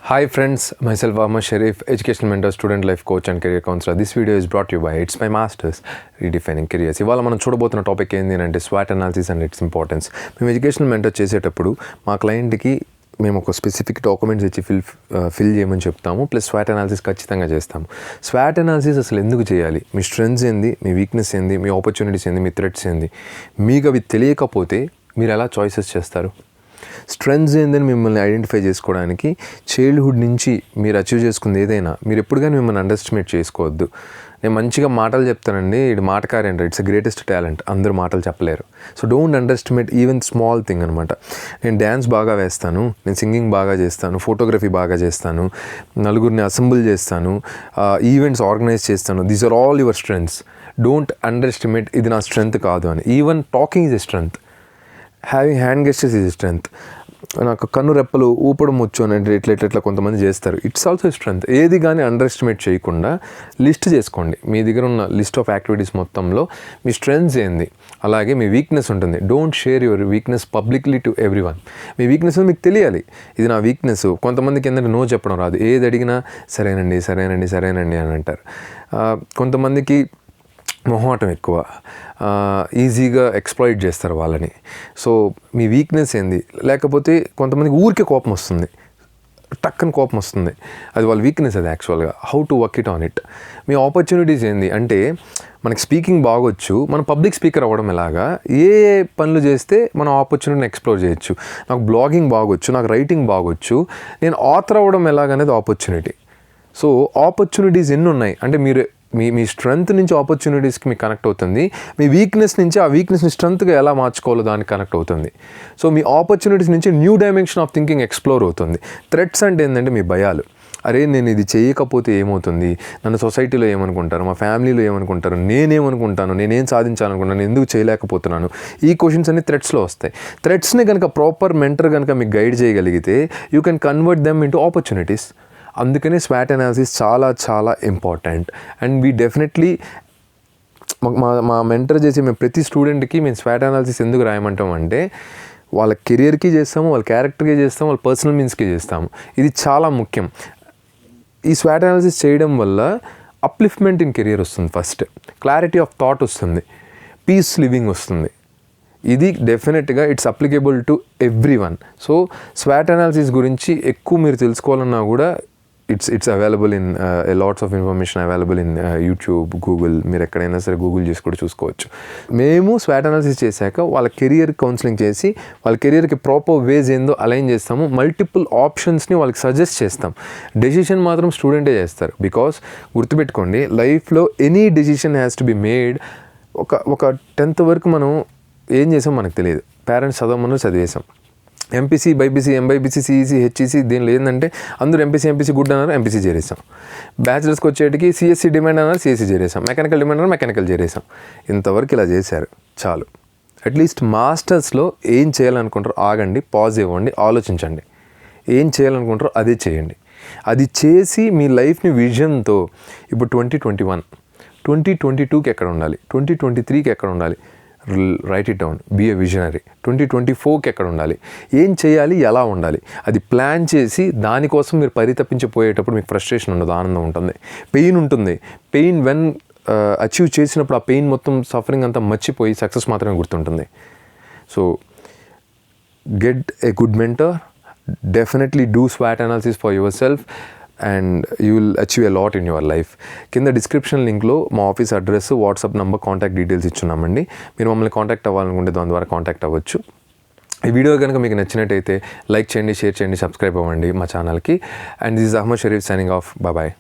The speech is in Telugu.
Hi friends, myself Ahmad Sharif, educational mentor, student life coach and career counselor. This video is brought to you by It's My Masters, Redefining Careers. ఇవాళ మనం చూడబోతున్న టాపిక్ ఏంటి అంటే SWOT analysis and its importance. మేము ఎడ్యుకేషనల్ మెంటర్ చేసేటప్పుడు మా క్లయింట్కి మేము ఒక స్పెసిఫిక్ డాక్యుమెంట్స్ ఇచ్చి ఫిల్ చేయమని చెప్తాము, ప్లస్ స్వాట్ అనాలిసిస్ ఖచ్చితంగా చేస్తాము. స్వాట్ అనాలిసిస్ అసలు ఎందుకు చేయాలి, మీ స్ట్రెంగ్స్ ఏంది, మీ వీక్నెస్ ఏంది, మీ ఆపర్చునిటీస్ ఏంది, మీ థ్రెట్స్ ఏంది, మీకు అవి తెలియకపోతే మీరు ఎలా చాయిసెస్ చేస్తారు? స్ట్రెంగ్స్ ఏందని మిమ్మల్ని ఐడెంటిఫై చేసుకోవడానికి చైల్డ్హుడ్ నుంచి మీరు అచీవ్ చేసుకుంది ఏదైనా మీరు ఎప్పుడు కానీ మిమ్మల్ని అండర్ఎస్టిమేట్ చేసుకోవద్దు. నేను మంచిగా మాటలు చెప్తానండి, ఇది మాటకారి అంటారు, ఇట్స్ ద గ్రేటెస్ట్ టాలెంట్, అందరూ మాటలు చెప్పలేరు. So don't underestimate even small thing అనమాట. నేను డ్యాన్స్ బాగా వేస్తాను, నేను సింగింగ్ బాగా చేస్తాను, ఫోటోగ్రఫీ బాగా చేస్తాను, నలుగురిని అసెంబుల్ చేస్తాను, ఈవెంట్స్ ఆర్గనైజ్ చేస్తాను. These are all your strengths. Don't underestimate ఇది నా స్ట్రెంగ్త్ కాదు అని. Even talking is a strength, having hand gestures is strength. నాకు కన్ను రెప్పలు ఊపడం వచ్చు అని ఇట్లా కొంతమంది చేస్తారు, ఇట్స్ ఆల్సో స్ట్రెంగ్త్. ఏది కానీ అండర్ ఎస్టిమేట్ చేయకుండా లిస్ట్ చేసుకోండి. మీ దగ్గర ఉన్న లిస్ట్ ఆఫ్ యాక్టివిటీస్ మొత్తంలో మీ స్ట్రెంగ్స్ ఏంది, అలాగే మీ వీక్నెస్ ఉంటుంది. Don't share your weakness publicly to everyone. Me weakness మీకు తెలియాలి, ఇది నా వీక్నెస్. కొంతమందికి ఏంటంటే నో చెప్పడం రాదు, ఏది అడిగినా సరేనండి సరేనండి సరేనండి అని అంటారు. కొంతమందికి మొహమాటం ఎక్కువ, ఈజీగా ఎక్స్ప్లాయిట్ చేస్తారు వాళ్ళని. సో మీ వీక్నెస్ ఏంది, లేకపోతే కొంతమందికి ఊరికే కోపం వస్తుంది, టక్కన కోపం వస్తుంది, అది వాళ్ళ వీక్నెస్. అది యాక్చువల్గా how to work it on it. Me opportunities ఏంది అంటే మనకి స్పీకింగ్ బాగొచ్చు, మనం పబ్లిక్ స్పీకర్ అవ్వడం ఎలాగా, ఏ పనులు చేస్తే మనం ఆపర్చునిటీని ఎక్స్ప్లోర్ చేయొచ్చు. నాకు బ్లాగింగ్ బాగొచ్చు, నాకు రైటింగ్ బాగొచ్చు, నేను ఆథర్ అవ్వడం ఎలాగనేది ఆపర్చునిటీ. సో ఆపర్చునిటీస్ ఎన్ని ఉన్నాయి అంటే మీరు మీ స్ట్రెంగ్త్ నుంచి ఆపర్చునిటీస్కి మీకు కనెక్ట్ అవుతుంది, మీ వీక్నెస్ నుంచి ఆ వీక్నెస్ని స్ట్రెంగ్త్గా ఎలా మార్చుకోవాలో దానికి కనెక్ట్ అవుతుంది. సో మీ ఆపర్చునిటీస్ నుంచి new dimension of thinking explore అవుతుంది. థ్రెట్స్ అంటే ఏంటంటే మీ భయాలు. అరే నేను ఇది చేయకపోతే ఏమవుతుంది, నన్ను సొసైటీలో ఏమనుకుంటారు, మా ఫ్యామిలీలో ఏమనుకుంటారు, నేనేమనుకుంటాను, నేనేం సాధించాలనుకుంటాను, ఎందుకు చేయలేకపోతున్నాను, ఈ క్వశ్చన్స్ అన్ని థ్రెట్స్లో వస్తాయి. థ్రెట్స్ని కనుక ప్రాపర్ మెంటర్ కనుక మీకు గైడ్ చేయగలిగితే you can convert them into opportunities. అందుకనే స్వాట్ అనాలిసిస్ చాలా చాలా ఇంపార్టెంట్. అండ్ వీ డెఫినెట్లీ మా మెంటర్ చేసే మేము ప్రతి స్టూడెంట్కి మేము స్వాట్ అనాలిసిస్ ఎందుకు రాయమంటాం అంటే వాళ్ళ కెరియర్కి చేస్తాము, వాళ్ళ క్యారెక్టర్కి చేస్తాము, వాళ్ళ పర్సనల్ మీన్స్కి చేస్తాము. ఇది చాలా ముఖ్యం. ఈ స్వాట్ అనాలిసిస్ చేయడం వల్ల అప్లిఫ్ట్మెంట్ ఇన్ కెరియర్ వస్తుంది, ఫస్ట్ క్లారిటీ ఆఫ్ థాట్ వస్తుంది, పీస్ లివింగ్ వస్తుంది. ఇది డెఫినెట్గా it's applicable to every one. So swat analysis గురించి ఎక్కువ మీరు తెలుసుకోవాలన్నా కూడా it's available in lots of information available in YouTube, Google. మీరు ఎక్కడైనా సరే గూగుల్ చేసి కూడా చూసుకోవచ్చు. మేము స్వాట్ అనాలిసిస్ చేశాక వాళ్ళ కెరియర్ కౌన్సిలింగ్ చేసి వాళ్ళ కెరియర్కి ప్రాపర్ వేస్ ఏందో అలైన్ చేస్తాము, మల్టిపుల్ ఆప్షన్స్ని వాళ్ళకి సజెస్ట్ చేస్తాం. డెసిషన్ మాత్రం స్టూడెంటే చేస్తారు. బికాస్ గుర్తుపెట్టుకోండి, లైఫ్లో any decision has to be made. ఒక 10th వరకు మనం ఏం చేసాం మనకు తెలియదు, పేరెంట్స్ చదవమని చదివేశాం. MPC, BiPC, MBiPC, CEC, HEC, దీనిలో ఏంటంటే అందరూ ఎంపీసీ గుడ్ అన్నారు, ఎంపీసీ చేరేసాం. బ్యాచిలర్స్కి వచ్చేటికి సిఎస్సీ డిమాండ్ అన్నారు, సిఎస్సీ చేరేసాం. మెకానికల్ డిమాండ్ అన్నారు, మెకానికల్ చేరేసాం. ఇంతవరకు ఇలా చేశారు, చాలు. అట్లీస్ట్ మాస్టర్స్లో ఏం చేయాలనుకుంటారో ఆగండి, పాజ్ ఇవ్వండి, ఆలోచించండి. ఏం చేయాలనుకుంటారో అదే చేయండి. అది చేసి మీ లైఫ్ని విజన్తో ఇప్పుడు 2021, 2022కి ఎక్కడ ఉండాలి, 2023కి ఎక్కడ ఉండాలి, write it down, be a visionary. 2024కి ఎక్కడ ఉండాలి, ఏం చేయాలి, ఎలా ఉండాలి, అది ప్లాన్ చేసి దానికోసం మీరు పరితపించిపోయేటప్పుడు మీకు ఫ్రస్ట్రేషన్ ఉండదు, ఆనందం ఉంటుంది, పెయిన్ ఉంటుంది. పెయిన్ వెన్ అచీవ్ చేసినప్పుడు ఆ పెయిన్ మొత్తం సఫరింగ్ అంతా మర్చిపోయి సక్సెస్ మాత్రమే గుర్తుంటుంది. So get a good mentor, definitely do swat analysis for your self and you will achieve a lot in your life. కింద డిస్క్రిప్షన్ లింక్లో మా office address, WhatsApp number, contact details ఇచ్చున్నామండి. మీరు మమ్మల్ని కాంటాక్ట్ అవ్వాలనుకుంటే దాని ద్వారా కాంటాక్ట్ అవ్వచ్చు. ఈ వీడియో కనుక మీకు నచ్చినట్టయితే లైక్ చేయండి, షేర్ చేయండి, సబ్స్క్రైబ్ అవ్వండి మా ఛానల్కి. And this is Ahmed Sharif signing off. Bye.